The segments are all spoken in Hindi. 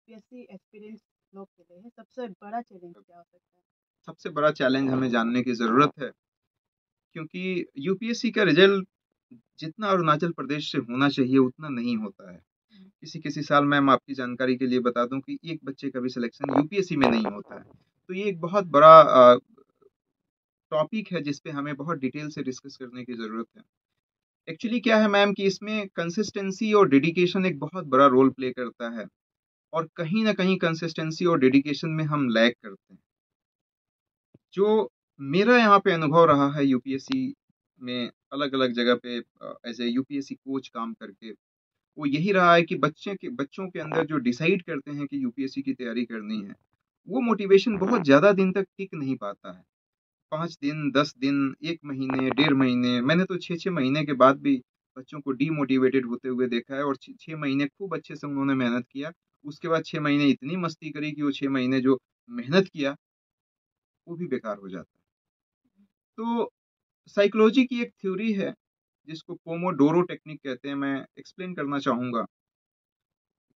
यूपीएससी एस्पिरेंट्स लोग के लिए सबसे बड़ा चैलेंज क्या हो सकता है? सबसे बड़ा चैलेंज हमें जानने की ज़रूरत है, क्योंकि यूपीएससी का रिजल्ट जितना अरुणाचल प्रदेश से होना चाहिए उतना नहीं होता है। किसी-किसी साल मैम आपकी जानकारी के लिए बता दूँ कि एक बच्चे का भी सिलेक्शन यूपीएससी में नहीं होता है। तो ये एक बहुत बड़ा टॉपिक है जिस पे हमें बहुत डिटेल से डिस्कस करने की ज़रूरत है। एक्चुअली क्या है मैम कि इसमें कंसिस्टेंसी और डेडिकेशन एक बहुत बड़ा रोल प्ले करता है और कहीं न कहीं कंसिस्टेंसी और डेडिकेशन में हम लैग करते हैं। जो मेरा यहाँ पे अनुभव रहा है यूपीएससी में अलग-अलग जगह पे एज़ ए यूपीएससी कोच काम करके, वो यही रहा है कि बच्चों के अंदर जो डिसाइड करते हैं कि यूपीएससी की तैयारी करनी है, वो मोटिवेशन बहुत ज़्यादा दिन तक टिक नहीं पाता है। 5 दिन, 10 दिन, 1 महीने, डेढ़ महीने, मैंने तो 6-6 महीने के बाद भी बच्चों को डीमोटिवेटेड होते हुए देखा है और 6 महीने खूब अच्छे से उन्होंने मेहनत किया। उसके बाद 6 महीने इतनी मस्ती करी कि वो 6 महीने जो मेहनत किया, वो भी बेकार हो जाता है। तो साइकोलॉजी की एक थ्योरी है, जिसको पोमोडोरो टेक्निक कहते हैं, मैं एक्सप्लेन करना चाहूँगा।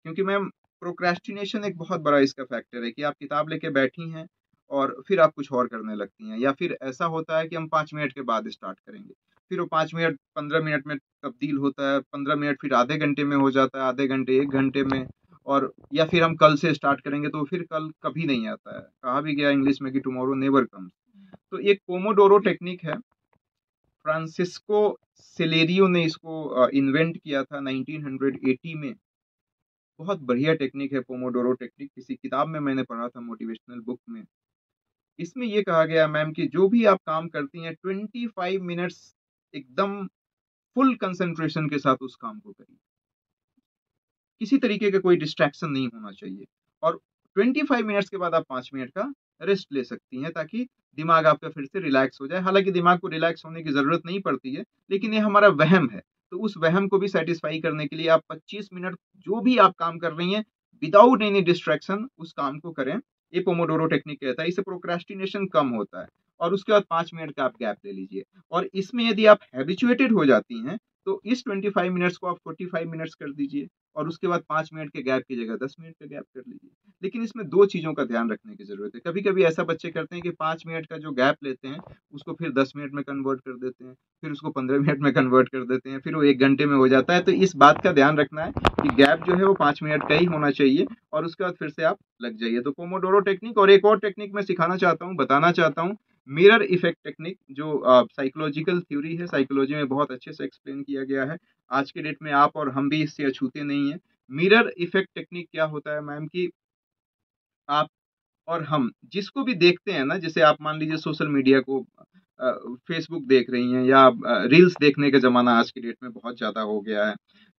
क्योंकि मैम प्रोक्रेस्टिनेशन एक बहुत बड़ा इसका फैक्टर है कि आप किताब लेके बैठी हैं और फिर आप कुछ और करने लगती हैं या फिर ऐसा होता है कि हम 5 मिनट के बाद स्टार्ट करेंगे। फिर वो 5 मिनट 15 मिनट में तब्दील होता है, 15 मिनट फिर आधे घंटे में हो जाता है, आधे घंटे 1 घंटे में और या फिर हम कल से स्टार्ट करेंगे तो फिर कल कभी नहीं आता है। कहा भी गया इंग्लिश में कि टुमारो नेवर कम्स। तो एक पोमोडोरो टेक्निक है, फ्रांसिस्को सेलेरियो ने इसको इन्वेंट किया था 1980 में। बहुत बढ़िया टेक्निक है पोमोडोरो टेक्निक, किसी किताब में मैंने पढ़ा था मोटिवेशनल बुक में। इसमें ये कहा गया मैम कि जो भी आप काम करती हैं 25 मिनट्स एकदम फुल कंसंट्रेशन के साथ उस काम को करिए। किसी तरीके का कोई डिस्ट्रैक्शन नहीं होना चाहिए और 25 मिनट्स के बाद आप 5 मिनट का रेस्ट ले सकती हैं ताकि दिमाग आपका फिर से रिलैक्स हो जाए। हालाँकि दिमाग को रिलैक्स होने की ज़रूरत नहीं पड़ती है, लेकिन ये हमारा वहम है। तो उस वहम को भी सैटिस्फाई करने के लिए आप 25 मिनट जो भी आप काम कर रही हैं, विदाउट एनी डिस्ट्रैक्शन उस काम को करें। ये पोमोडोरो टेक्निक कहता है, इससे प्रोक्रेस्टिनेशन कम होता है और उसके बाद 5 मिनट का आप गैप ले लीजिए और इसमें यदि आप हैबिचुएटेड हो जाती हैं, तो इस 25 मिनट्स को आप 45 मिनट्स कर दीजिए और उसके बाद 5 मिनट के गैप की जगह 10 मिनट का गैप कर लीजिए। लेकिन इसमें 2 चीज़ों का ध्यान रखने की ज़रूरत है। कभी-कभी ऐसा बच्चे करते हैं कि 5 मिनट का जो गैप लेते हैं, उसको फिर 10 मिनट में कन्वर्ट कर देते हैं, फिर उसको 15 मिनट में कन्वर्ट कर देते हैं, फिर वो 1 घंटे में हो जाता है। तो इस बात का ध्यान रखना है कि गैप जो है वो 5 मिनट का ही होना चाहिए और उसके बाद फिर से आप लग जाइए। तो पोमोडोरो टेक्निक और एक और टेक्निक मैं सिखाना चाहता हूँ, बताना चाहता हूँ, मिरर इफ़ेक्ट टेक्निक जो साइकोलॉजिकल थ्योरी है, साइकोलॉजी में बहुत अच्छे से एक्सप्लेन किया गया है। आज के डेट में आप और हम भी इससे अछूते नहीं हैं। मिरर इफेक्ट टेक्निक क्या होता है मैम कि आप और हम जिसको भी देखते हैं ना, जैसे आप मान लीजिए सोशल मीडिया को फेसबुक देख रही हैं या रील्स देखने का ज़माना आज की डेट में बहुत ज़्यादा हो गया है।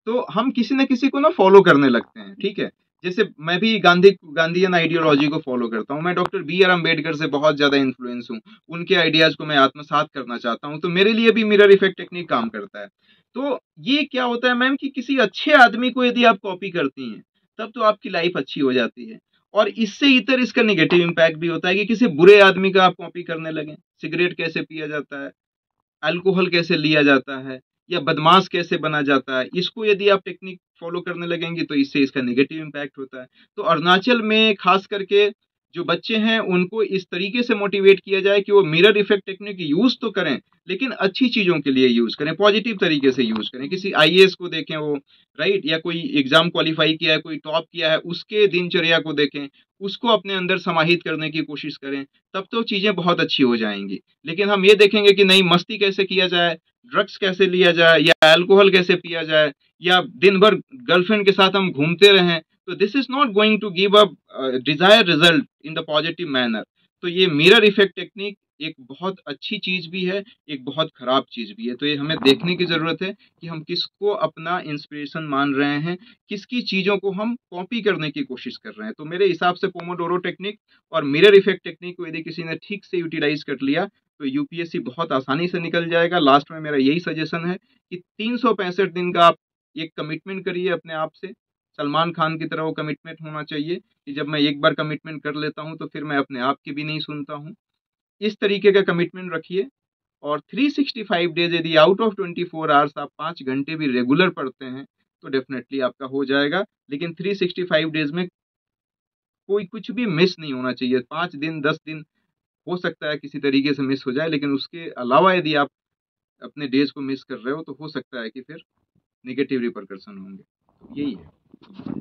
तो हम किसी न किसी को ना फ़ॉलो करने लगते हैं, ठीक है? जैसे मैं भी गांधीयन आइडियोलॉजी को फ़ॉलो करता हूँ। मैं डॉक्टर बी आर अम्बेडकर से बहुत ज़्यादा इन्फ्लुएंस हूँ। उनके आइडियाज़ को मैं आत्मसात करना चाहता हूँ। तो मेरे लिए भी मिरर इफेक्ट टेक्निक काम करता है। तो ये क्या होता है मैम कि किसी अच्छे आदमी को यदि आप कॉपी करती हैं, तब तो आपकी लाइफ़ अच्छी हो जाती है। और इससे इतर इसका नेगेटिव इम्पैक्ट भी होता है कि किसी बुरे आदमी का आप कॉपी करने लगें। सिगरेट कैसे पिया जाता है, अल्कोहल कैसे लिया जाता है या बदमाश कैसे बना जाता है, इसको यदि आप टेक्निक फॉलो करने लगेंगे तो इससे इसका नेगेटिव इम्पैक्ट होता है। तो अरुणाचल में खास करके जो बच्चे हैं उनको इस तरीके से मोटिवेट किया जाए कि वो मिरर इफेक्ट टेक्निक यूज तो करें, लेकिन अच्छी चीजों के लिए यूज करें, पॉजिटिव तरीके से यूज करें। किसी आईएएस को देखें वो, राइट, या कोई एग्जाम क्वालिफाई किया है, कोई टॉप किया है, उसके दिनचर्या को देखें, उसको अपने अंदर समाहित करने की कोशिश करें, तब तो चीजें बहुत अच्छी हो जाएंगी। लेकिन हम ये देखेंगे कि नहीं, मस्ती कैसे किया जाए, ड्रग्स कैसे लिया जाए या अल्कोहल कैसे पिया जाए या दिन भर गर्लफ्रेंड के साथ हम घूमते रहें, तो this is not going to give a desire result in the positive manner. तो ये मिरर इफेक्ट टेक्निक एक बहुत अच्छी चीज भी है, एक बहुत खराब चीज भी है। तो ये हमें देखने की जरूरत है कि हम किसको अपना इंस्पिरेशन मान रहे हैं, किसकी चीजों को हम कॉपी करने की कोशिश कर रहे हैं। तो मेरे हिसाब से पोमोडोरो टेक्निक और मिरर इफेक्ट टेक्निक को यदि किसी ने ठीक से यूटिलाइज कर लिया तो यूपीएससी बहुत आसानी से निकल जाएगा। लास्ट में मेरा यही सजेशन है कि 365 दिन का आप एक कमिटमेंट करिए अपने आप से। सलमान खान की तरह वो कमिटमेंट होना चाहिए कि जब मैं एक बार कमिटमेंट कर लेता हूँ तो फिर मैं अपने आप की भी नहीं सुनता हूँ। इस तरीके का कमिटमेंट रखिए और 365 डेज यदि आउट ऑफ 24 आवर्स आप 5 घंटे भी रेगुलर पढ़ते हैं तो डेफिनेटली आपका हो जाएगा। लेकिन 365 डेज में कोई कुछ भी मिस नहीं होना चाहिए। 5 दिन 10 दिन हो सकता है किसी तरीके से मिस हो जाए, लेकिन उसके अलावा यदि आप अपने डेज को मिस कर रहे हो तो हो सकता है कि फिर नेगेटिव रिपरकशन होंगे। तो यही है।